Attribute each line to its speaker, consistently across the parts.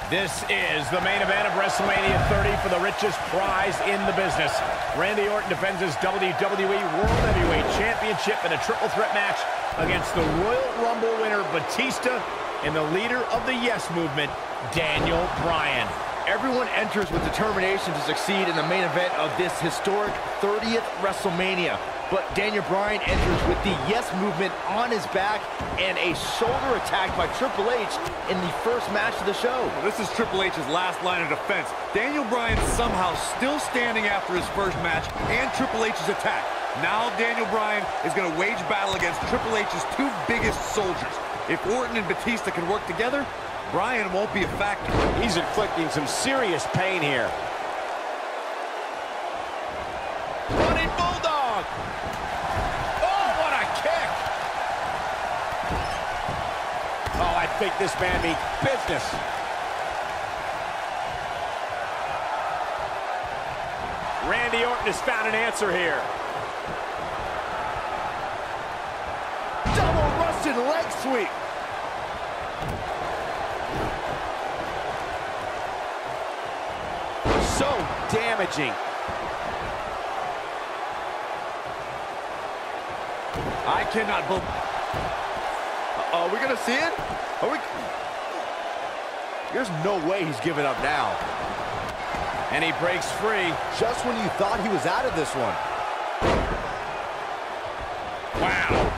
Speaker 1: This is the main event of WrestleMania 30 for the richest prize in the business. Randy Orton defends his WWE World Heavyweight Championship in a triple threat match against the Royal Rumble winner Batista and the leader of the Yes Movement, Daniel Bryan.
Speaker 2: Everyone enters with determination to succeed in the main event of this historic 30th WrestleMania. But Daniel Bryan enters with the Yes Movement on his back and a shoulder attack by Triple H in the first match of the show.
Speaker 3: Well, this is Triple H's last line of defense. Daniel Bryan somehow still standing after his first match and Triple H's attack. Now Daniel Bryan is going to wage battle against Triple H's two biggest soldiers. If Orton and Batista can work together, Bryan won't be a factor.
Speaker 1: He's inflicting some serious pain here. Running Bulldog! Oh, what a kick! Oh, I think this man means business. Randy Orton has found an answer here.
Speaker 2: Double Russian leg sweep.
Speaker 1: So damaging.
Speaker 3: I cannot believe...
Speaker 2: Are we gonna see it? Are we... There's no way he's giving up now.
Speaker 1: And he breaks free.
Speaker 2: Just when you thought he was out of this one.
Speaker 1: Wow.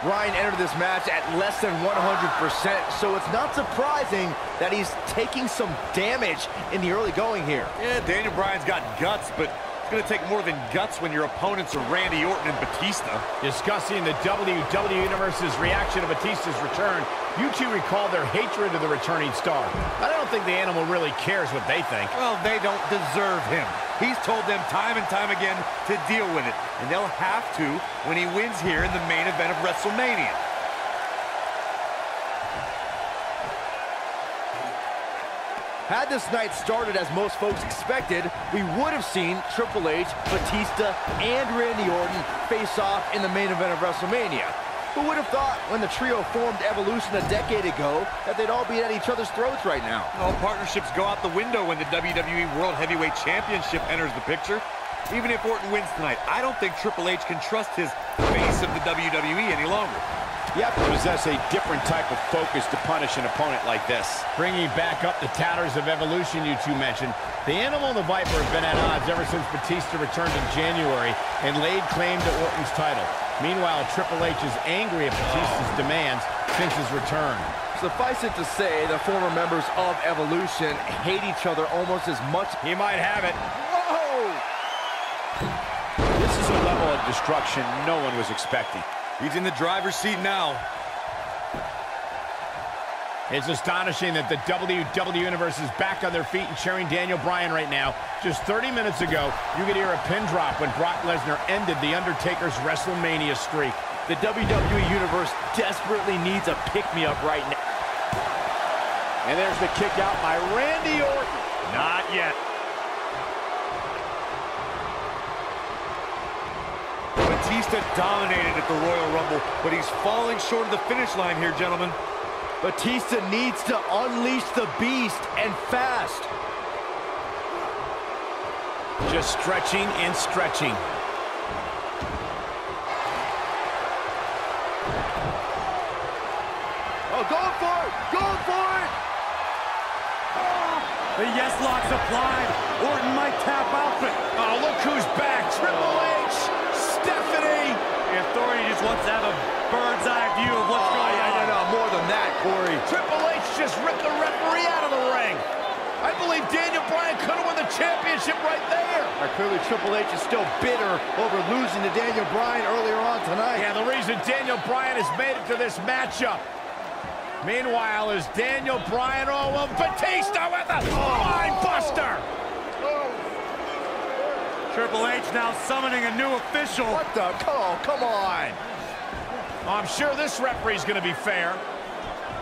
Speaker 2: Bryan entered this match at less than 100%, so it's not surprising that he's taking some damage in the early going here.
Speaker 3: Yeah, Daniel Bryan's got guts, but it's going to take more than guts when your opponents are Randy Orton and Batista.
Speaker 1: Discussing the WWE Universe's reaction to Batista's return, you two recall their hatred of the returning star. I don't think the animal really cares what they think.
Speaker 3: Well, they don't deserve him. He's told them time and time again to deal with it, and they'll have to when he wins here in the main event of WrestleMania.
Speaker 2: Had this night started as most folks expected, we would have seen Triple H, Batista, and Randy Orton face off in the main event of WrestleMania. Who would have thought when the trio formed Evolution a decade ago that they'd all be at each other's throats right now?
Speaker 3: All partnerships go out the window when the WWE World Heavyweight Championship enters the picture. Even if Orton wins tonight, I don't think Triple H can trust his face of the WWE any longer.
Speaker 1: You have to possess a different type of focus to punish an opponent like this. Bringing back up the tatters of Evolution you two mentioned, the Animal and the Viper have been at odds ever since Batista returned in January and laid claim to Orton's title. Meanwhile, Triple H is angry at Batista's demands since his return.
Speaker 2: Suffice it to say, the former members of Evolution hate each other almost as much.
Speaker 1: He might have it.
Speaker 2: Whoa!
Speaker 1: This is a level of destruction no one was expecting.
Speaker 3: He's in the driver's seat now.
Speaker 1: It's astonishing that the WWE Universe is back on their feet and cheering Daniel Bryan right now. Just 30 minutes ago, you could hear a pin drop when Brock Lesnar ended The Undertaker's WrestleMania streak.
Speaker 2: The WWE Universe desperately needs a pick-me-up right now.
Speaker 1: And there's the kick out by Randy Orton.
Speaker 3: Not yet. Batista dominated at the Royal Rumble, but he's falling short of the finish line here, gentlemen.
Speaker 2: Batista needs to unleash the beast, and fast.
Speaker 1: Just stretching and stretching.
Speaker 2: Oh, going for it! Going for it!
Speaker 3: The yes lock's applied. Orton might tap out, but...
Speaker 1: Oh, look who's back. Triple H, Stephanie.
Speaker 3: The Authority just wants to have a bird's eye view of what's going on.
Speaker 2: No, more than that, Corey.
Speaker 1: Triple H just ripped the referee out of the ring. I believe Daniel Bryan could have won the championship right there.
Speaker 2: Clearly, Triple H is still bitter over losing to Daniel Bryan earlier on tonight.
Speaker 1: Yeah, the reason Daniel Bryan has made it to this matchup. Meanwhile, is Daniel Bryan, Batista with a spine buster.
Speaker 3: Triple H now summoning a new official.
Speaker 2: What the? Come on.
Speaker 1: I'm sure this referee's going to be fair.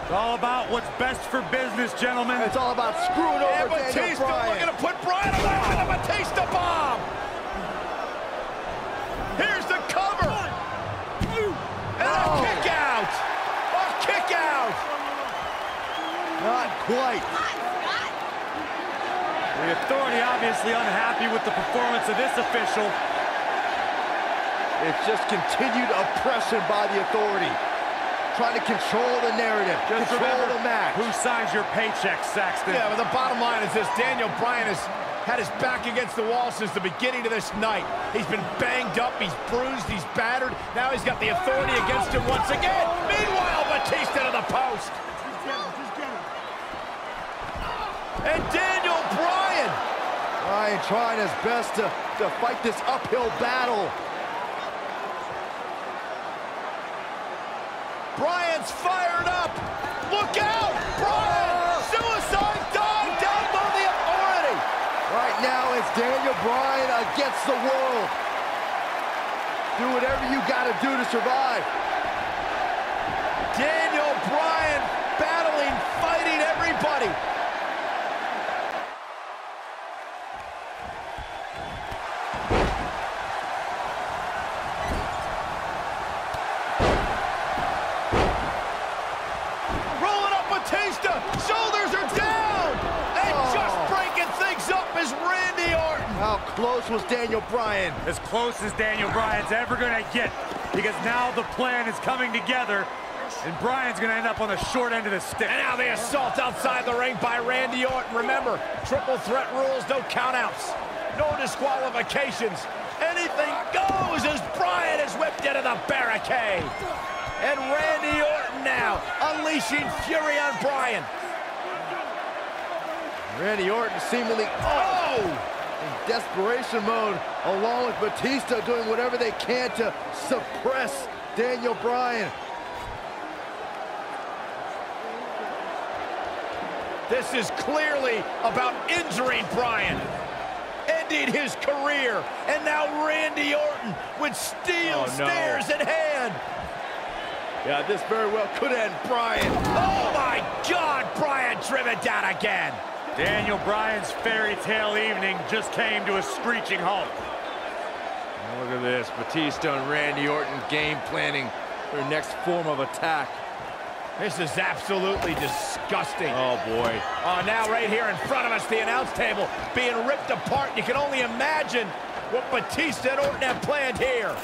Speaker 3: It's all about what's best for business, gentlemen.
Speaker 2: It's all about screwing over Daniel
Speaker 1: Batista
Speaker 2: Bryan.
Speaker 1: looking to put Bryan away with a Batista bomb. Here's the cover. And a kick
Speaker 3: obviously unhappy with the performance of this official.
Speaker 2: It's just continued oppression by the authority. Trying to control the narrative,
Speaker 3: Just
Speaker 2: control the match.
Speaker 3: Who signs your paycheck, Saxton?
Speaker 1: Yeah, but the bottom line is this. Daniel Bryan has had his back against the wall since the beginning of this night. He's been banged up, he's bruised, he's battered. Now he's got the authority against him once again. Meanwhile, Batista to the post. And Daniel Bryan.
Speaker 2: Bryan trying his best to fight this uphill battle.
Speaker 1: Bryan's fired up. Look out! Bryan! Suicide dive down by the authority.
Speaker 2: Right now, it's Daniel Bryan against the world. Do whatever you gotta do to survive.
Speaker 1: Daniel Bryan battling, fighting everybody. Rolling up Batista, shoulders are down, and just breaking things up is Randy Orton.
Speaker 2: How close was Daniel Bryan?
Speaker 3: As close as Daniel Bryan's ever gonna get, because now the plan is coming together, and Bryan's gonna end up on the short end of the stick.
Speaker 1: And now the assault outside the ring by Randy Orton. Remember, triple threat rules, no countouts, no disqualifications. Anything goes as Bryan is whipped into the barricade. And Randy Orton now unleashing fury on Bryan.
Speaker 2: Randy Orton seemingly in desperation mode, along with Batista doing whatever they can to suppress Daniel Bryan.
Speaker 1: This is clearly about injuring Bryan, ending his career, and now Randy Orton with steel stairs in hand.
Speaker 2: Yeah, this very well could end Bryan.
Speaker 1: Oh my God, Bryan driven down again.
Speaker 3: Daniel Bryan's fairy tale evening just came to a screeching halt.
Speaker 2: Look at this, Batista and Randy Orton game planning their next form of attack.
Speaker 1: This is absolutely disgusting.
Speaker 2: Oh boy.
Speaker 1: Oh, now right here in front of us, the announce table being ripped apart. You can only imagine what Batista and Orton have planned here.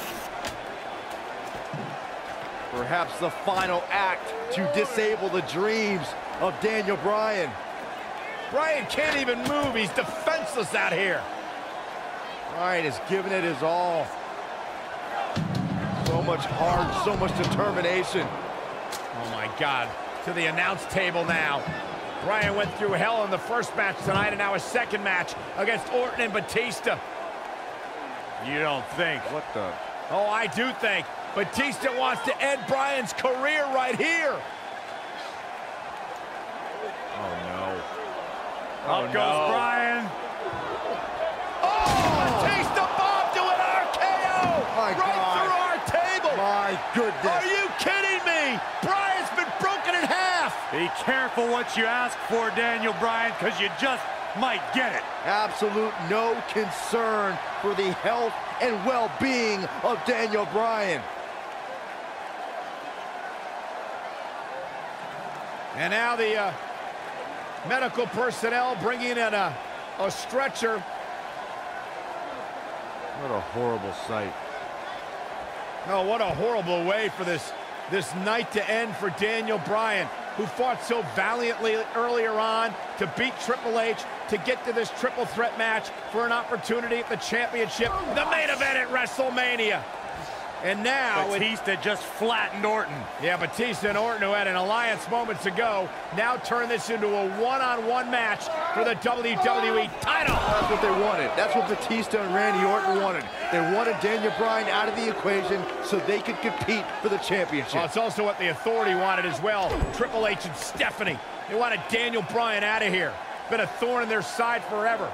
Speaker 2: Perhaps the final act to disable the dreams of Daniel Bryan.
Speaker 1: Bryan can't even move. He's defenseless out here.
Speaker 2: Bryan is giving it his all. So much heart, so much determination.
Speaker 1: Oh my God, to the announce table now. Bryan went through hell in the first match tonight, and now a second match against Orton and Batista.
Speaker 3: You don't think?
Speaker 2: What the?
Speaker 1: Oh, I do think. Batista wants to end Bryan's career right here.
Speaker 2: Oh no.
Speaker 3: Up goes Bryan.
Speaker 1: Oh, Batista bomb to an RKO.
Speaker 2: My
Speaker 1: right
Speaker 2: God.
Speaker 1: through our table.
Speaker 2: My goodness.
Speaker 1: Are you kidding me? Bryan's been broken in half.
Speaker 3: Be careful what you ask for, Daniel Bryan, because you just might get it.
Speaker 2: Absolute no concern for the health and well-being of Daniel Bryan.
Speaker 1: And now the medical personnel bringing in a stretcher.
Speaker 2: What a horrible sight.
Speaker 1: Oh, what a horrible way for this night to end for Daniel Bryan, who fought so valiantly earlier on to beat Triple H, to get to this triple threat match for an opportunity at the championship, the main event at WrestleMania. And now
Speaker 3: Batista just flattened Orton.
Speaker 1: Yeah, Batista and Orton, who had an alliance moments ago, now turn this into a one-on-one match for the WWE title.
Speaker 2: That's what they wanted. That's what Batista and Randy Orton wanted. They wanted Daniel Bryan out of the equation so they could compete for the championship.
Speaker 1: Well, it's also what the authority wanted as well. Triple H and Stephanie. They wanted Daniel Bryan out of here. Been a thorn in their side forever.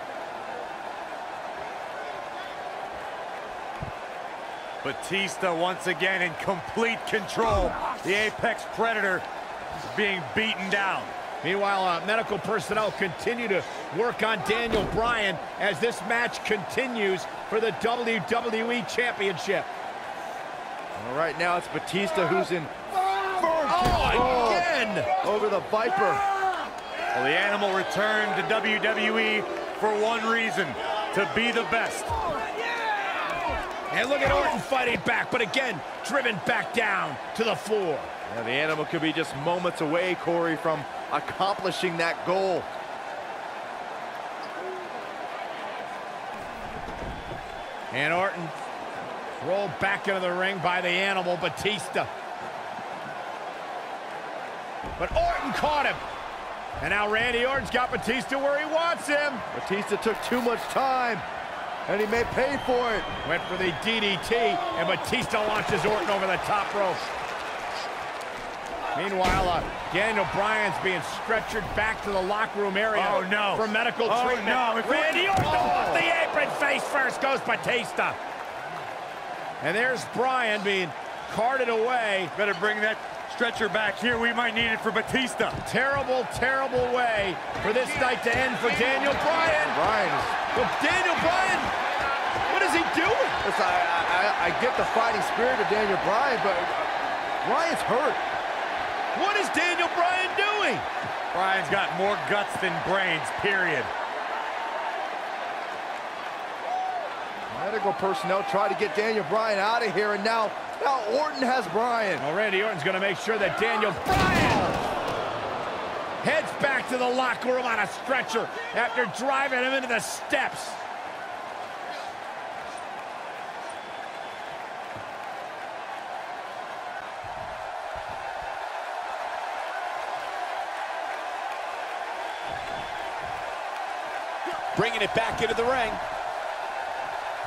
Speaker 3: Batista once again in complete control. The Apex Predator is being beaten down.
Speaker 1: Meanwhile, medical personnel continue to work on Daniel Bryan as this match continues for the WWE Championship.
Speaker 2: All right, now it's Batista who's in
Speaker 1: again!
Speaker 2: over the Viper.
Speaker 3: Well, the animal returned to WWE for one reason: to be the best.
Speaker 1: And look at Orton fighting back, but again, driven back down to the floor.
Speaker 2: Yeah, the Animal could be just moments away, Corey, from accomplishing that goal.
Speaker 1: And Orton rolled back into the ring by the Animal, Batista. But Orton caught him. And now Randy Orton's got Batista where he wants him.
Speaker 2: Batista took too much time, and he may pay for it.
Speaker 1: Went for the DDT, and Batista launches Orton over the top rope. Meanwhile, Daniel Bryan's being stretchered back to the locker room area for medical treatment.
Speaker 3: No.
Speaker 1: Randy Orton off the apron, face first goes Batista. And there's Bryan being carted away.
Speaker 3: Better bring that stretcher back here. We might need it for Batista.
Speaker 1: Terrible, terrible way for this night to end for Daniel Bryan. Well, Daniel Bryan, what is he doing?
Speaker 2: Listen, I get the fighting spirit of Daniel Bryan, but Bryan's hurt.
Speaker 1: What is Daniel Bryan doing?
Speaker 3: Bryan's got more guts than brains, period.
Speaker 2: Medical personnel try to get Daniel Bryan out of here, and now Orton has Bryan.
Speaker 1: Well, Randy Orton's going to make sure that Daniel Bryan heads back to the locker room on a stretcher after driving him into the steps. Bringing it back into the ring.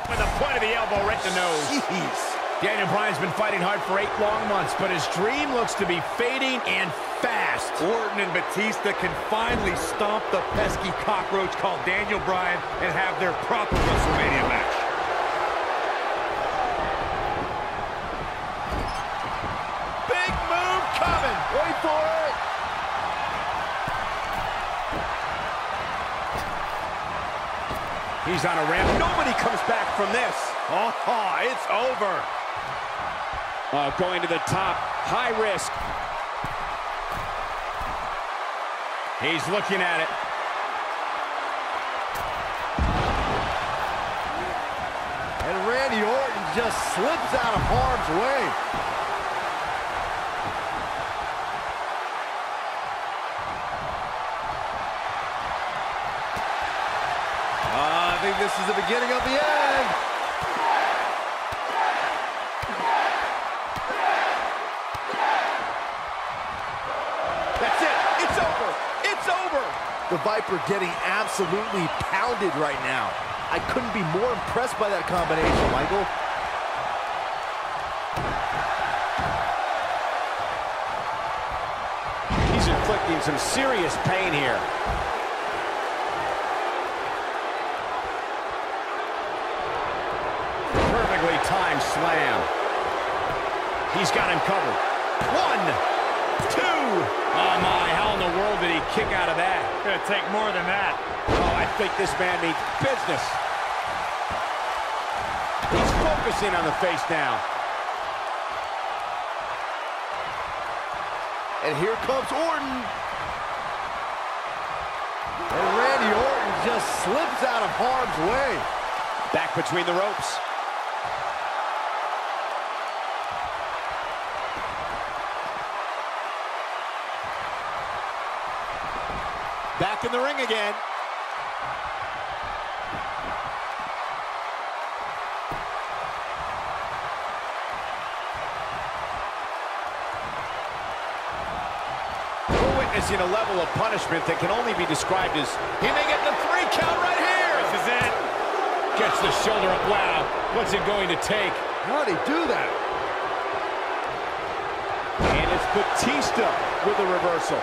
Speaker 1: With the point of the elbow right in the nose.
Speaker 2: Jeez.
Speaker 1: Daniel Bryan's been fighting hard for 8 long months, but his dream looks to be fading and fast.
Speaker 3: Orton and Batista can finally stomp the pesky cockroach called Daniel Bryan and have their proper WrestleMania match.
Speaker 1: Big move coming.
Speaker 2: Wait for it.
Speaker 1: He's on a ramp. Nobody comes back from this.
Speaker 3: Oh, it's over.
Speaker 1: Going to the top. High risk. He's looking at it.
Speaker 2: And Randy Orton just slips out of harm's way. I think this is the beginning of the end.
Speaker 1: That's it. It's over. It's over.
Speaker 2: The Viper getting absolutely pounded right now. I couldn't be more impressed by that combination, Michael.
Speaker 1: He's inflicting some serious pain here. Perfectly timed slam. He's got him covered. 1, 2. Oh my, how in the world did he kick out of that?
Speaker 3: Gonna take more than that.
Speaker 1: Oh, I think this man needs business. He's focusing on the face now.
Speaker 2: And here comes Orton. And Randy Orton just slips out of harm's way.
Speaker 1: Back between the ropes. Back in the ring again. We're witnessing a level of punishment that can only be described as he may get the 3 count right here.
Speaker 3: This is it.
Speaker 1: Gets the shoulder up. Wow, what's it going to take?
Speaker 2: How'd he do that?
Speaker 1: And it's Batista with a reversal.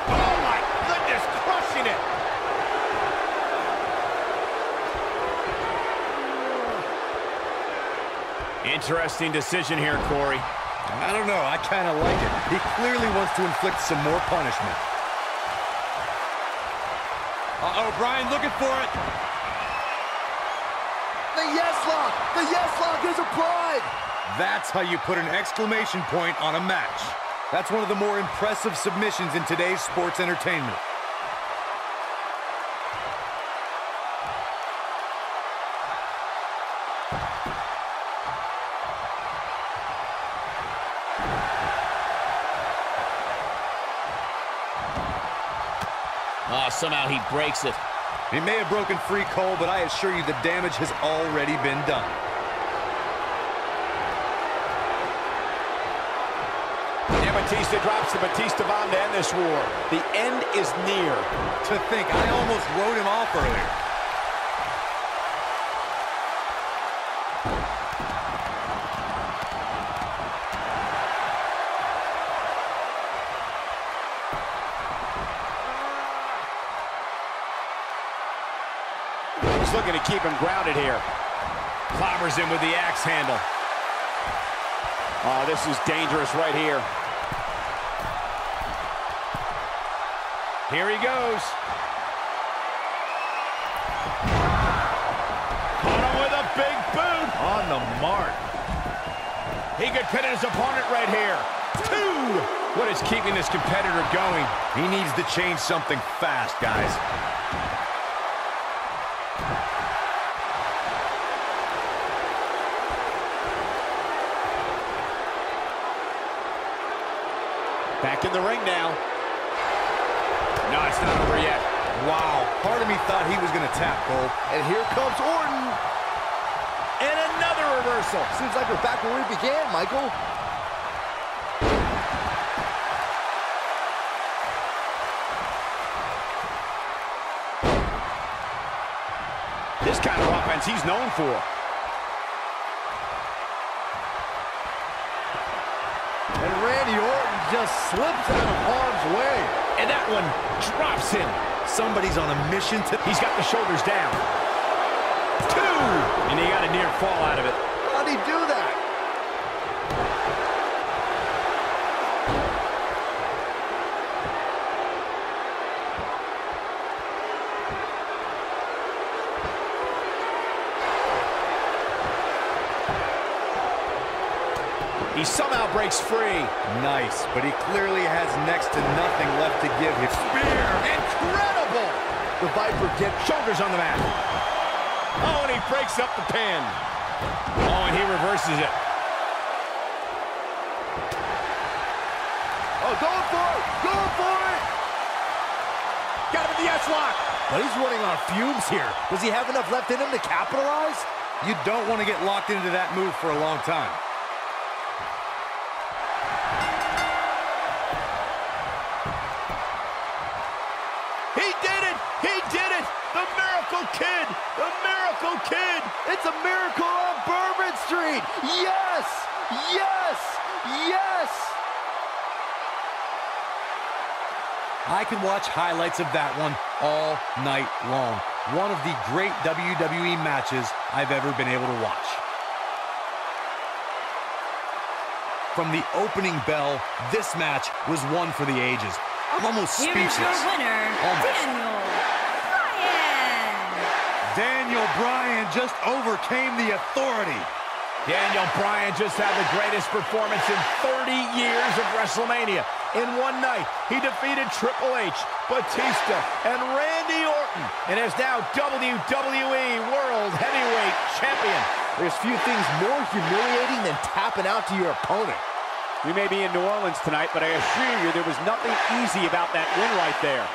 Speaker 1: Oh my goodness, crushing it. Interesting decision here, Corey.
Speaker 3: I don't know. I kind of like it. He clearly wants to inflict some more punishment. Uh-oh, Bryan looking for it.
Speaker 2: The yes lock! The yes lock is applied!
Speaker 3: That's how you put an exclamation point on a match. That's one of the more impressive submissions in today's sports entertainment.
Speaker 1: Somehow he breaks it.
Speaker 3: He may have broken free, Cole, but I assure you the damage has already been done.
Speaker 1: And Batista drops the Batista bomb to end this war. The end is near.
Speaker 3: To think, I almost wrote him off earlier.
Speaker 1: He's looking to keep him grounded here. Clobbers him with the axe handle. Oh, this is dangerous right here. Here he goes. Caught him with a big boot.
Speaker 2: On the mark.
Speaker 1: He could pin his opponent right here. 2. What is keeping this competitor going?
Speaker 3: He needs to change something fast, guys.
Speaker 1: Back in the ring now. No, it's not over yet.
Speaker 3: Wow, part of me thought he was going to tap, Cole.
Speaker 2: And here comes Orton.
Speaker 1: And another reversal.
Speaker 2: Seems like we're back where we began, Michael.
Speaker 1: This kind of offense he's known for.
Speaker 2: And Randy Orton just slips out of harm's way.
Speaker 1: And that one drops him.
Speaker 3: Somebody's on a mission to...
Speaker 1: He's got the shoulders down. 2! And he got a near fall out of it.
Speaker 2: How'd he do that?
Speaker 1: He somehow breaks free.
Speaker 3: Nice, but he clearly has next to nothing left to give him.
Speaker 1: Spear! Incredible!
Speaker 2: The Viper gets
Speaker 1: Shoulders on the mat. Oh, and he breaks up the pin. Oh, and he reverses it.
Speaker 2: Oh, going for it! Going for it!
Speaker 1: Got him in the S-lock.
Speaker 2: But he's running on fumes here. Does he have enough left in him to capitalize?
Speaker 3: You don't want to get locked into that move for a long time.
Speaker 2: He did it! He did it! The Miracle Kid! The Miracle Kid! It's a miracle on Bourbon Street! Yes! Yes! Yes!
Speaker 3: I could watch highlights of that one all night long. One of the great WWE matches I've ever been able to watch. From the opening bell, this match was one for the ages. I'm almost speechless.
Speaker 4: Here is your winner, Daniel Bryan.
Speaker 3: Daniel Bryan just overcame the authority.
Speaker 1: Daniel Bryan just had the greatest performance in 30 years of WrestleMania. In one night, he defeated Triple H, Batista, and Randy Orton, and is now WWE World Heavyweight Champion.
Speaker 2: There's few things more humiliating than tapping out to your opponent.
Speaker 1: We may be in New Orleans tonight, but I assure you there was nothing easy about that win right there.